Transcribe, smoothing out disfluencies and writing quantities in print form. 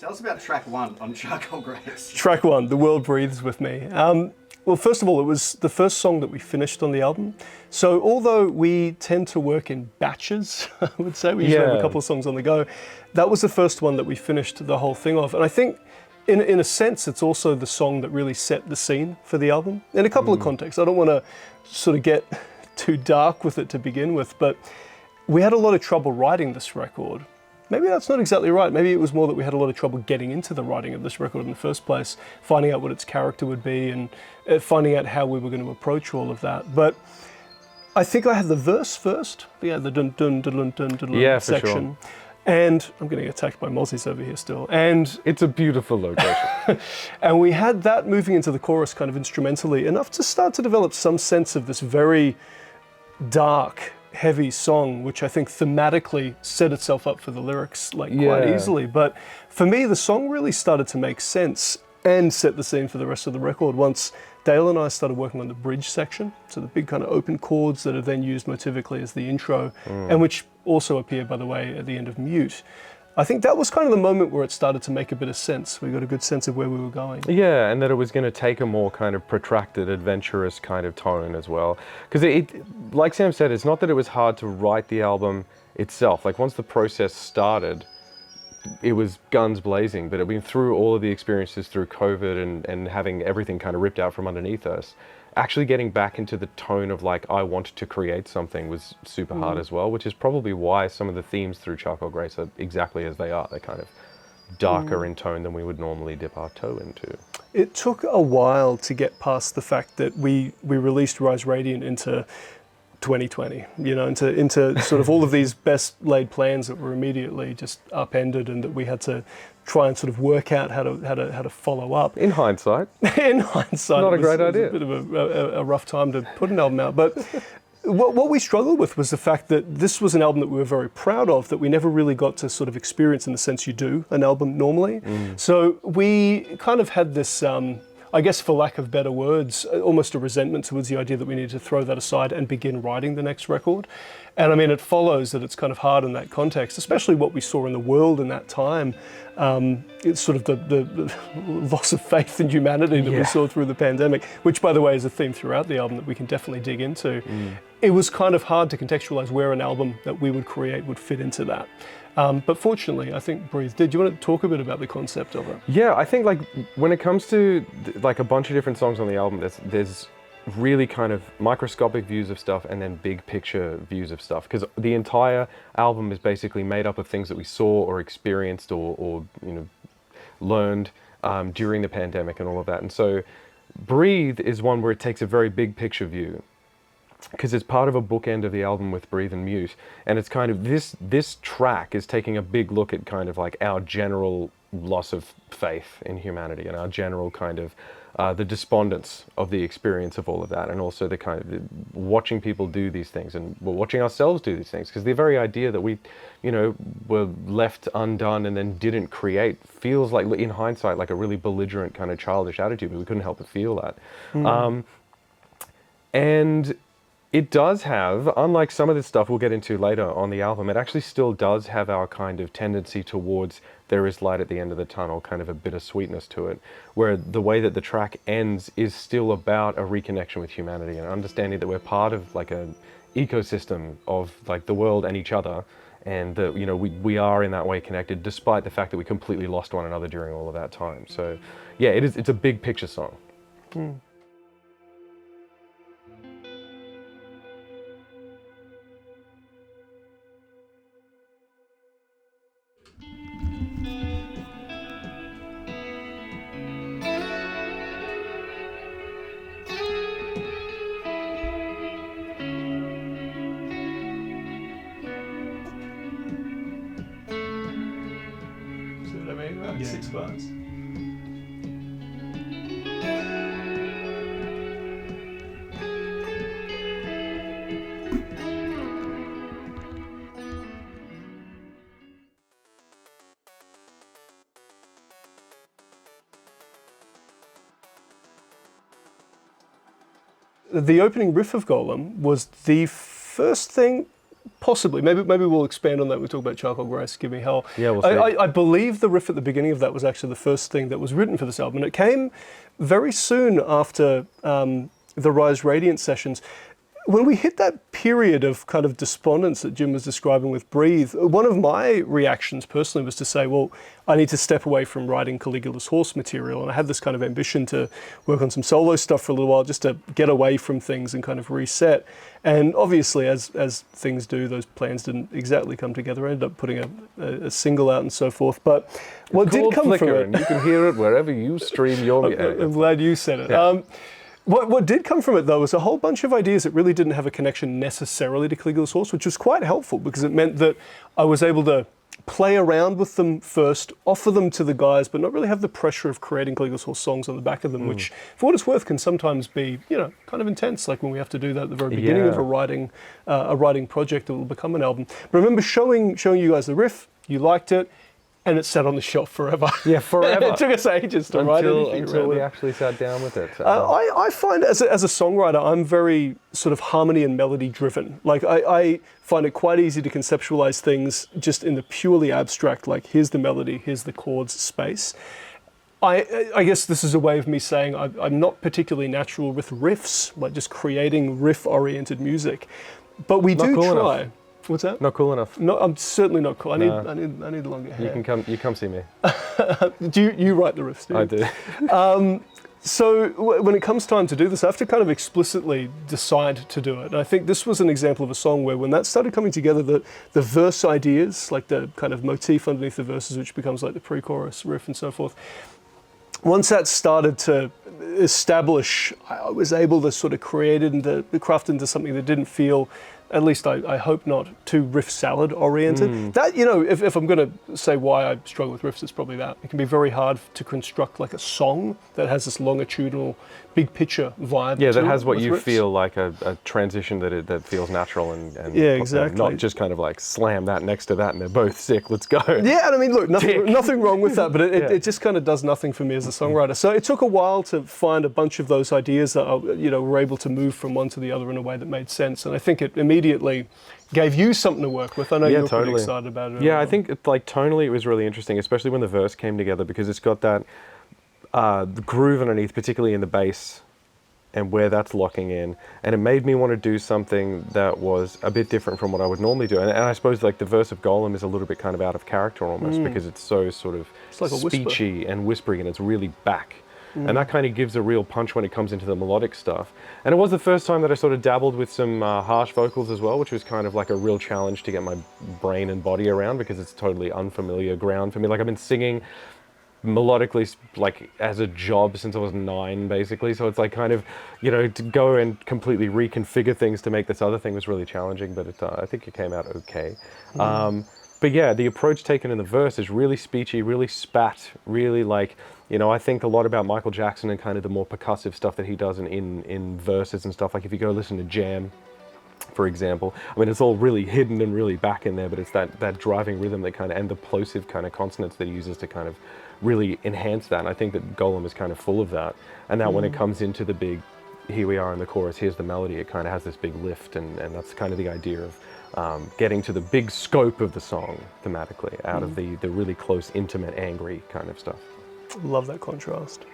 Tell us about track 1 on Charcoal Grace. Track 1, The World Breathes With Me. Well, first of all, it was the first song that we finished on the album. So although we tend to work in batches, I would say, we usually have a couple of songs on the go, that was the first one that we finished the whole thing off. And I think, in a sense, it's also the song that really set the scene for the album. In a couple of contexts. I don't want to sort of get too dark with it to begin with, but we had a lot of trouble writing this record. Maybe that's not exactly right. Maybe it was more that we had a lot of trouble getting into the writing of this record in the first place, finding out what its character would be and finding out how we were going to approach all of that. But I think I had the verse first, the dun dun dun dun dun section. For sure. And I'm getting attacked by mozzies over here still. And it's a beautiful location. and we had that moving into the chorus kind of instrumentally, enough to start to develop some sense of this very dark, heavy song, which I think thematically set itself up for the lyrics quite easily. But for me, the song really started to make sense and set the scene for the rest of the record once Dale and I started working on the bridge section. So the big kind of open chords that are then used motivically as the intro, and which also appear, by the way, at the end of Mute. I think that was kind of the moment where it started to make a bit of sense. We got a good sense of where we were going. Yeah, and that it was going to take a more kind of protracted, adventurous kind of tone as well. Because like Sam said, it's not that it was hard to write the album itself. Like once the process started, it was guns blazing, but it through all of the experiences through COVID and having everything kind of ripped out from underneath us, actually getting back into the tone of like, I wanted to create something was super hard as well, which is probably why some of the themes through Charcoal Grace are exactly as they are. They're kind of darker in tone than we would normally dip our toe into. It took a while to get past the fact that we released Rise Radiant into 2020, you know, into sort of all of these best laid plans that were immediately just upended, and that we had to try and sort of work out how to follow up. In hindsight. In hindsight. Not a great idea. It was a bit of a rough time to put an album out. But what we struggled with was the fact that this was an album that we were very proud of, that we never really got to sort of experience in the sense you do an album normally. So we kind of had this, I guess for lack of better words, almost a resentment towards the idea that we needed to throw that aside and begin writing the next record. And I mean, it follows that it's kind of hard in that context, especially what we saw in the world in that time. It's sort of the loss of faith in humanity that we saw through the pandemic, which, by the way, is a theme throughout the album that we can definitely dig into. It was kind of hard to contextualize where an album that we would create would fit into that. But fortunately, I think Breathe did. Do you want to talk a bit about the concept of it? Yeah, I think like when it comes to like a bunch of different songs on the album, there's really kind of microscopic views of stuff and then big picture views of stuff, because the entire album is basically made up of things that we saw or experienced or you know, learned during the pandemic and all of that. And so Breathe is one where it takes a very big picture view, because it's part of a bookend of the album with Breathe and Mute, and it's kind of this track is taking a big look at kind of like our general loss of faith in humanity and our general kind of the despondence of the experience of all of that, and also the kind of watching people do these things, and we're watching ourselves do these things, because the very idea that we, you know, were left undone and then didn't create feels like, in hindsight, like a really belligerent kind of childish attitude, but we couldn't help but feel that. And it does have, unlike some of the stuff we'll get into later on the album, it actually still does have our kind of tendency towards there is light at the end of the tunnel, kind of a bittersweetness to it, where the way that the track ends is still about a reconnection with humanity and understanding that we're part of like an ecosystem of like the world and each other, and that, you know, we are in that way connected, despite the fact that we completely lost one another during all of that time. So yeah, it's a big picture song. See what I mean? About 6 bars. The opening riff of Golem was the first thing Possibly. Maybe we'll expand on that. We'll talk about Charcoal Grace, Give Me Hell. Yeah, we'll see. I believe the riff at the beginning of that was actually the first thing that was written for this album. And it came very soon after the Rise Radiant sessions. When we hit that period of kind of despondence that Jim was describing with Breathe, one of my reactions personally was to say, well, I need to step away from writing Caligula's Horse material. And I had this kind of ambition to work on some solo stuff for a little while, just to get away from things and kind of reset. And obviously, as things do, those plans didn't exactly come together. I ended up putting a single out and so forth. But what did come from it... And you can hear it wherever you stream your... I'm glad you said it. Yeah. What did come from it, though, was a whole bunch of ideas that really didn't have a connection necessarily to Caligula's Horse, which was quite helpful because it meant that I was able to play around with them first, offer them to the guys, but not really have the pressure of creating Caligula's Horse songs on the back of them, which, for what it's worth, can sometimes be, kind of intense, like when we have to do that at the very beginning of a writing project that will become an album. But I remember showing you guys the riff, you liked it, and it sat on the shelf forever. Yeah, forever. It took us ages to write anything until we around it. actually sat down with it. I find as a songwriter, I'm very sort of harmony and melody driven. Like I find it quite easy to conceptualize things just in the purely abstract, like here's the melody, here's the chords space. I guess this is a way of me saying I'm not particularly natural with riffs, like just creating riff-oriented music. But we do try. Enough. What's that? Not cool enough. No, I'm certainly not cool. I No. need longer hair. You come see me. Do you write the riffs? Do you? I do. So when it comes time to do this, I have to kind of explicitly decide to do it. And I think this was an example of a song where when that started coming together, the verse ideas, like the kind of motif underneath the verses, which becomes like the pre-chorus riff and so forth, once that started to establish, I was able to sort of create it and to craft into something that didn't feel, at least I hope not, too riff salad oriented. That, if I'm going to say why I struggle with riffs, it's probably that. It can be very hard to construct like a song that has this longitudinal, big picture vibe. Yeah, that has what with you riffs. feel like a transition that feels natural and Yeah, exactly. not just kind of like slam that next to that and they're both sick, let's go. Yeah, and I mean, look, Dick. nothing wrong with that, but Yeah. it just kind of does nothing for me as a songwriter. So it took a while to find a bunch of those ideas that were able to move from one to the other in a way that made sense. And I think it immediately gave you something to work with. I know you were pretty excited about it. Yeah, I think tonally it was really interesting, especially when the verse came together, because it's got that the groove underneath, particularly in the bass, and where that's locking in, and it made me want to do something that was a bit different from what I would normally do. And I suppose like the verse of Golem is a little bit kind of out of character almost, because it's so sort of like a whisper. speechy and whispery, and it's really back. And that kind of gives a real punch when it comes into the melodic stuff. And it was the first time that I sort of dabbled with some harsh vocals as well, which was kind of like a real challenge to get my brain and body around, because it's totally unfamiliar ground for me. Like I've been singing melodically like as a job since I was 9 basically, so it's like kind of to go and completely reconfigure things to make this other thing was really challenging, but I think it came out okay. But yeah, the approach taken in the verse is really speechy, really spat, really like, I think a lot about Michael Jackson and kind of the more percussive stuff that he does in verses and stuff. Like if you go listen to Jam, for example, I mean, it's all really hidden and really back in there, but it's that driving rhythm that kind of, and the plosive kind of consonants that he uses to kind of really enhance that. And I think that Golem is kind of full of that. And that when it comes into the big, here we are in the chorus, here's the melody, it kind of has this big lift, and that's kind of the idea of getting to the big scope of the song thematically out of the really close, intimate, angry kind of stuff. Love that contrast.